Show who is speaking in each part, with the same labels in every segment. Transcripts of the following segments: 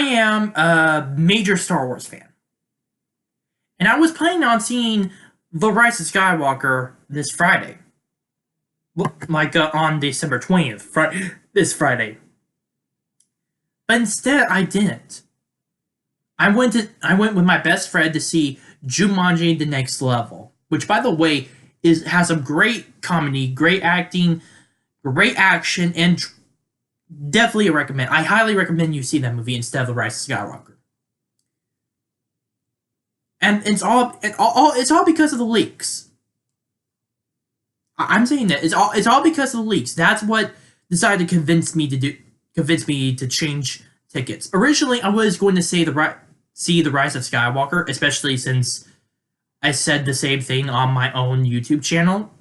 Speaker 1: am a major Star Wars fan, and I was planning on seeing The Rise of Skywalker this Friday, like on December 20th, this Friday. But instead, I didn't. I went with my best friend to see Jumanji: The Next Level, which, by the way, has some great comedy, great acting, great action, and definitely recommend. I highly recommend you see that movie instead of The Rise of Skywalker. And it's all because of the leaks. I'm saying that it's all because of the leaks. That's what decided to convince me to change tickets. Originally, I was going to see the Rise of Skywalker, especially since I said the same thing on my own YouTube channel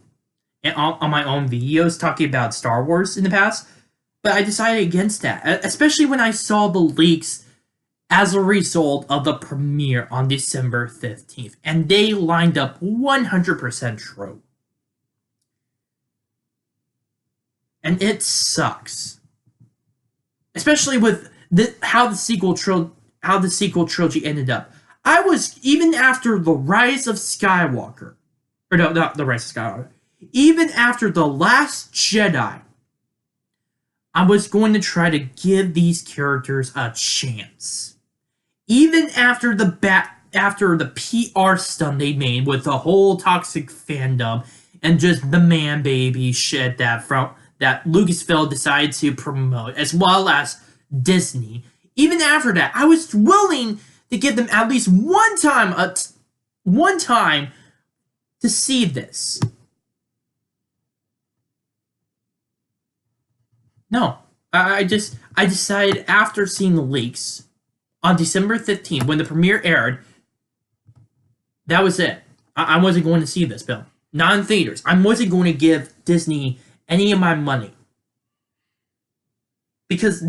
Speaker 1: and on my own videos talking about Star Wars in the past. But I decided against that, especially when I saw the leaks as a result of the premiere on December 15th. And they lined up 100% true. And it sucks. Especially with how the sequel trilogy ended up. I was, even after The Rise of Skywalker, or no, not The Rise of Skywalker, even after The Last Jedi, I was going to try to give these characters a chance. Even after the PR stunt they made with the whole toxic fandom and just the man baby shit that Lucasfilm decided to promote, as well as Disney. Even after that, I was willing to give them at least one time to see this. No, I decided after seeing the leaks on December 15th, when the premiere aired, that was it. I wasn't going to see this film. Not in theaters. I wasn't going to give Disney any of my money. Because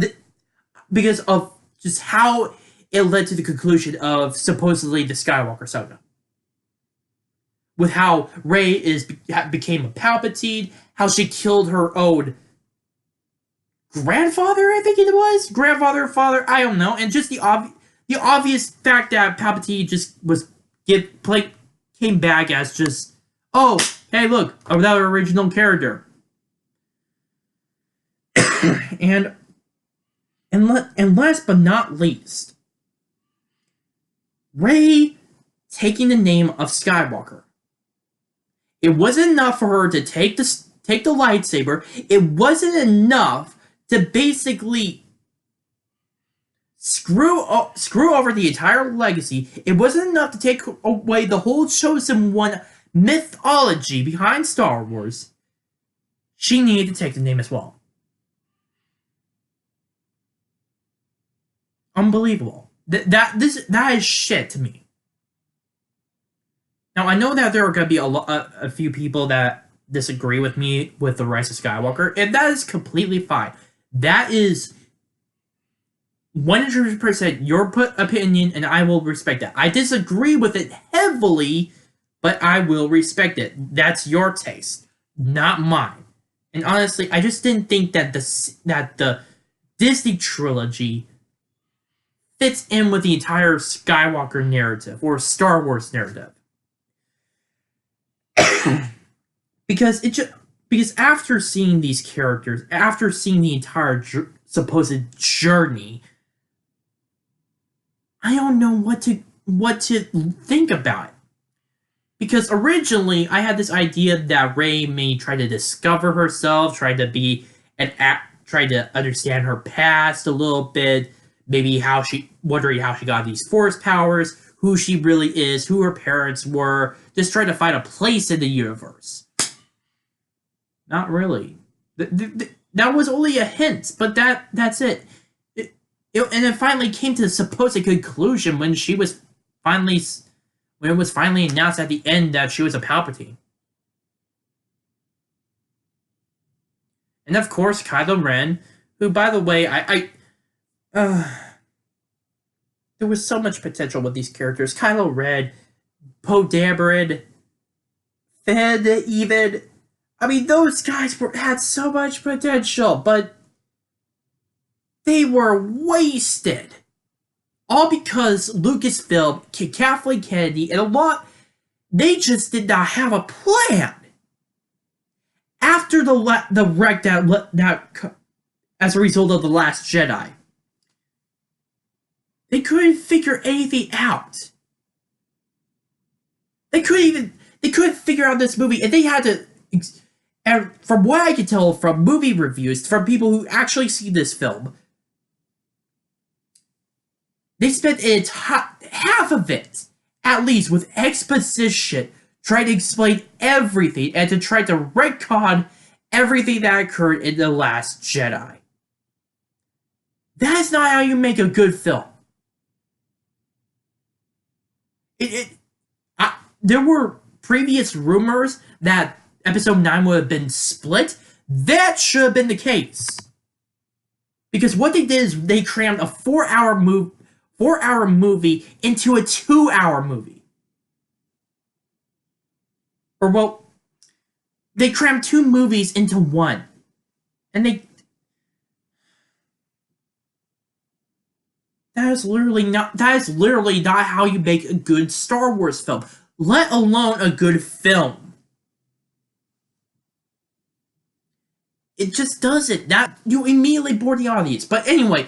Speaker 1: of just how it led to the conclusion of supposedly the Skywalker saga. With how Rey became a Palpatine, how she killed her own grandfather, I think it was? Grandfather, father, I don't know. And just the obvious fact that Palpatine just came back as just, oh, hey, look, another original character. and last but not least, Rey taking the name of Skywalker. It wasn't enough for her to take the lightsaber. It wasn't enough to basically screw over the entire legacy. It wasn't enough to take away the whole Chosen One mythology behind Star Wars. She needed to take the name as well. Unbelievable. That is shit to me. Now, I know that there are going to be a few people that disagree with me with The Rise of Skywalker, and that is completely fine. That is 100% your opinion, and I will respect that. I disagree with it heavily, but I will respect it. That's your taste, not mine. And honestly, I just didn't think that the Disney trilogy fits in with the entire Skywalker narrative or Star Wars narrative. Because after seeing these characters, after seeing the entire supposed journey, I don't know what to think about it. Because originally I had this idea that Rey may try to discover herself, try to understand her past a little bit, maybe wondering how she got these force powers, who she really is, who her parents were, just trying to find a place in the universe. Not really. That was only a hint, but that's it. And it finally came to the supposed conclusion when it was finally announced at the end that she was a Palpatine. And of course, Kylo Ren, who, by the way, there was so much potential with these characters. Kylo Ren, Poe Dameron, Finn, even. I mean, those guys had so much potential, but they were wasted. all because Lucasfilm, Kathleen Kennedy, and a lot, they just did not have a plan. After the wreck that as a result of The Last Jedi, they couldn't figure anything out. They couldn't figure out this movie, and they had to. And from what I can tell from movie reviews, from people who actually see this film, they spent half of it, at least, with exposition, trying to explain everything and to try to retcon everything that occurred in The Last Jedi. That is not how you make a good film. There were previous rumors that Episode 9 would have been split. That should have been the case. Because what they did is they crammed a 4-hour movie into a 2-hour movie. Or, well, they crammed 2 movies into one. And that is literally not how you make a good Star Wars film, let alone a good film. It just doesn't. That you immediately bore the audience. But anyway,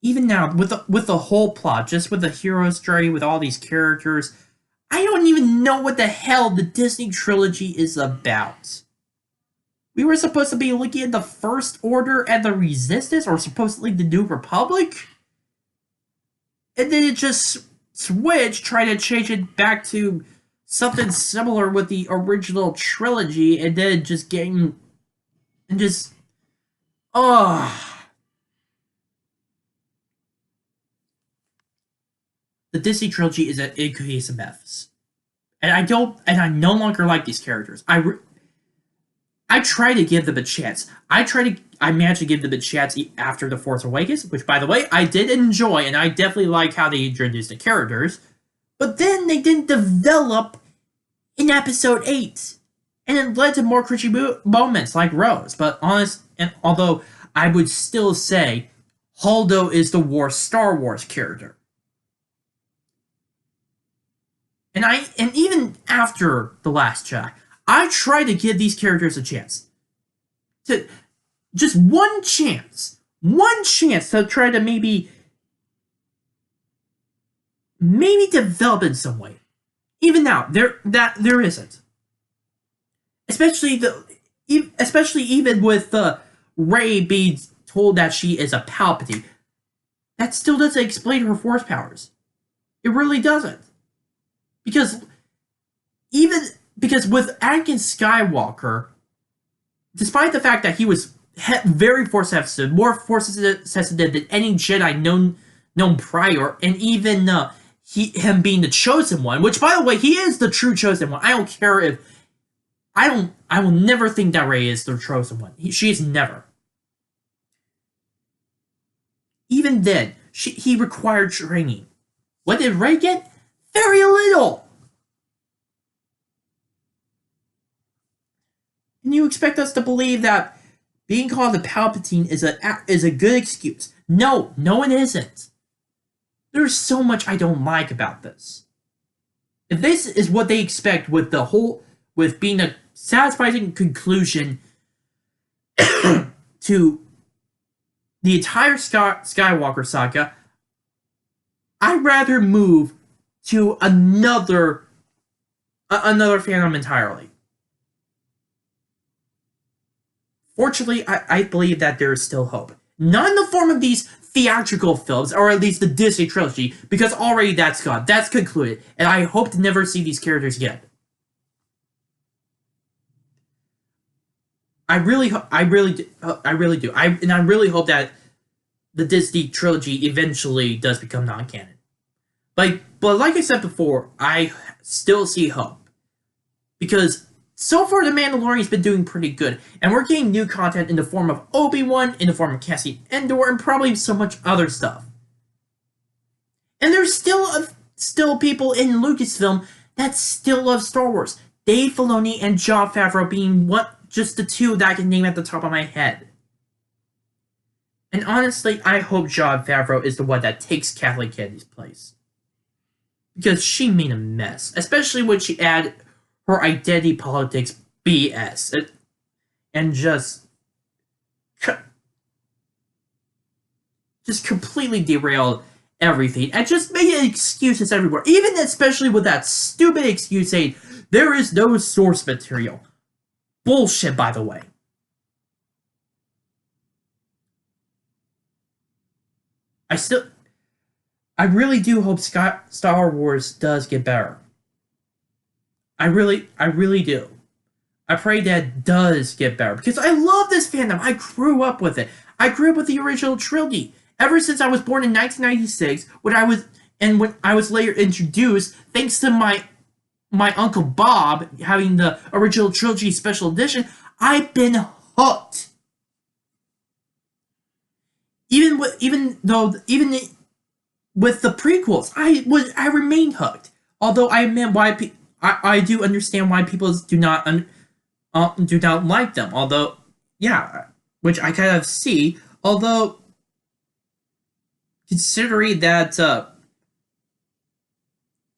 Speaker 1: even now with the whole plot, just with the hero's journey, with all these characters, I don't even know what the hell the Disney trilogy is about. We were supposed to be looking at the First Order and the Resistance, or supposedly the New Republic, and then it just switched, trying to change it back to something similar with the original trilogy, and then just getting and just the Disney trilogy is an incohesive mess, and I no longer like these characters. I try to give them a chance. I managed to give them a chance after The Force Awakens, which, by the way, I did enjoy, and I definitely like how they introduced the characters. But then they didn't develop in Episode 8, and it led to more cringy moments like Rose. But although I would still say Holdo is the worst Star Wars character. And even after The Last Jedi, I try to give these characters a chance. Just one chance to try to maybe develop in some way. Even now, there isn't. Especially even with Rey being told that she is a Palpatine, that still doesn't explain her Force powers. It really doesn't. Because with Anakin Skywalker, despite the fact that he was very Force sensitive, more Force sensitive than any Jedi known prior, and even him being the chosen one, which, by the way, he is the true chosen one. I don't care if I will never think that Rey is the chosen one. She is never. Even then, he required training. What did Rey get? Very little. And you expect us to believe that being called a Palpatine is a good excuse? No, it isn't. There's so much I don't like about this. If this is what they expect with being a satisfying conclusion to the entire Skywalker saga, I'd rather move to another fandom entirely. Fortunately, I believe that there is still hope. Not in the form of these theatrical films, or at least the Disney trilogy, because already that's gone. That's concluded, and I hope to never see these characters again. I really do. I really hope that the Disney trilogy eventually does become non-canon. But like I said before, I still see hope. Because so far, The Mandalorian's been doing pretty good, and we're getting new content in the form of Obi-Wan, in the form of Cassian Andor, and probably so much other stuff. And there's still people in Lucasfilm that still love Star Wars. Dave Filoni and Jon Favreau being just the two that I can name at the top of my head. And honestly, I hope Jon Favreau is the one that takes Kathleen Kennedy's place. Because she made a mess, especially when she added her identity politics BS and just completely derailed everything and just made excuses everywhere. Even especially with that stupid excuse saying there is no source material. Bullshit, by the way. I really do hope Star Wars does get better. I really do. I pray that it does get better because I love this fandom. I grew up with it. I grew up with the original trilogy ever since I was born in 1996. When I was later introduced, thanks to my uncle Bob having the original trilogy special edition, I've been hooked. Even with the prequels, I remained hooked. Although I admit I do understand why people do not like them. Although, yeah, which I kind of see. Although, considering that,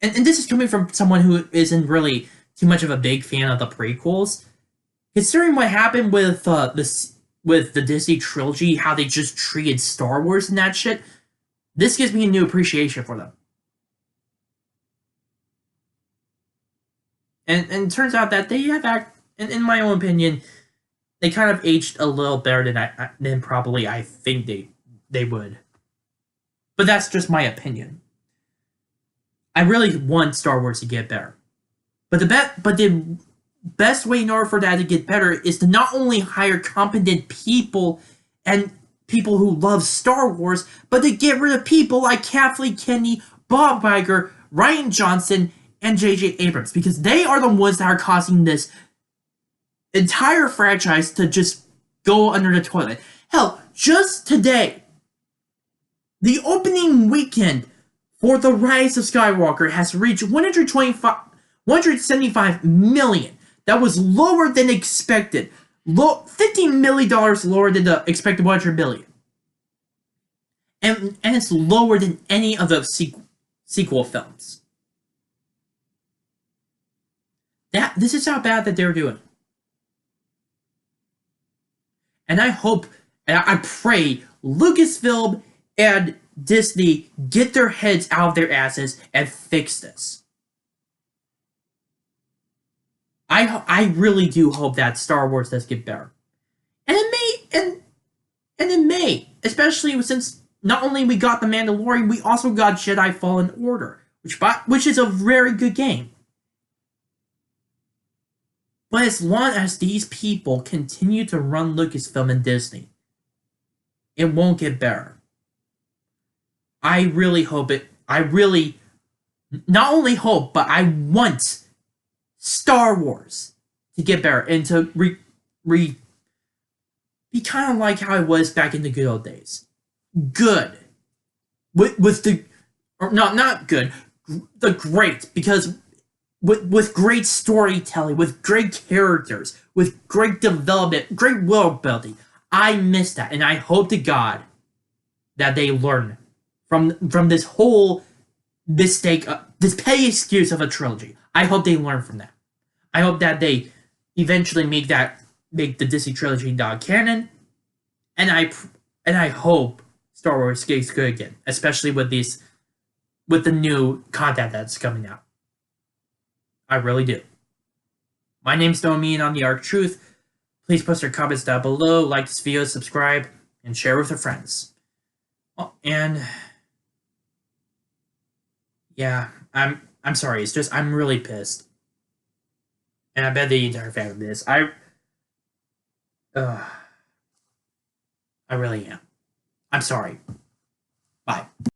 Speaker 1: and this is coming from someone who isn't really too much of a big fan of the prequels, considering what happened with with the Disney trilogy, how they just treated Star Wars and that shit, this gives me a new appreciation for them. And it turns out that they have in my own opinion, they kind of aged a little better than probably I think they would. But that's just my opinion. I really want Star Wars to get better. The best way in order for that to get better is to not only hire competent people and people who love Star Wars, but to get rid of people like Kathleen Kennedy, Bob Iger, Ryan Johnson, and J.J. Abrams, because they are the ones that are causing this entire franchise to just go under the toilet. Hell, just today, the opening weekend for The Rise of Skywalker has reached 175 million. That was lower than expected. $15 million lower than the expected 100 million. And it's lower than any of the sequel films. This is how bad that they're doing. And I hope, and I pray, Lucasfilm and Disney get their heads out of their asses and fix this. I really do hope that Star Wars does get better. And it may, especially since not only we got The Mandalorian, we also got Jedi Fallen Order, which is a very good game. But as long as these people continue to run Lucasfilm and Disney, it won't get better. I really hope it. I really not only hope, but I want Star Wars to get better and to be kind of like how it was back in the good old days. Good. With the. Or not good. The great. Because with great storytelling, with great characters, with great development, great world building. I miss that, and I hope to God that they learn from this whole mistake, this petty excuse of a trilogy. I hope they learn from that. I hope that they eventually make the Disney trilogy non-canon, and I hope Star Wars gets good again, especially with the new content that's coming out. I really do. My name's Domi, and I'm the Arc Truth. Please post your comments down below, like this video, subscribe, and share with your friends. Oh, and yeah, I'm sorry. It's just I'm really pissed, and I bet the entire family is. I really am. I'm sorry. Bye.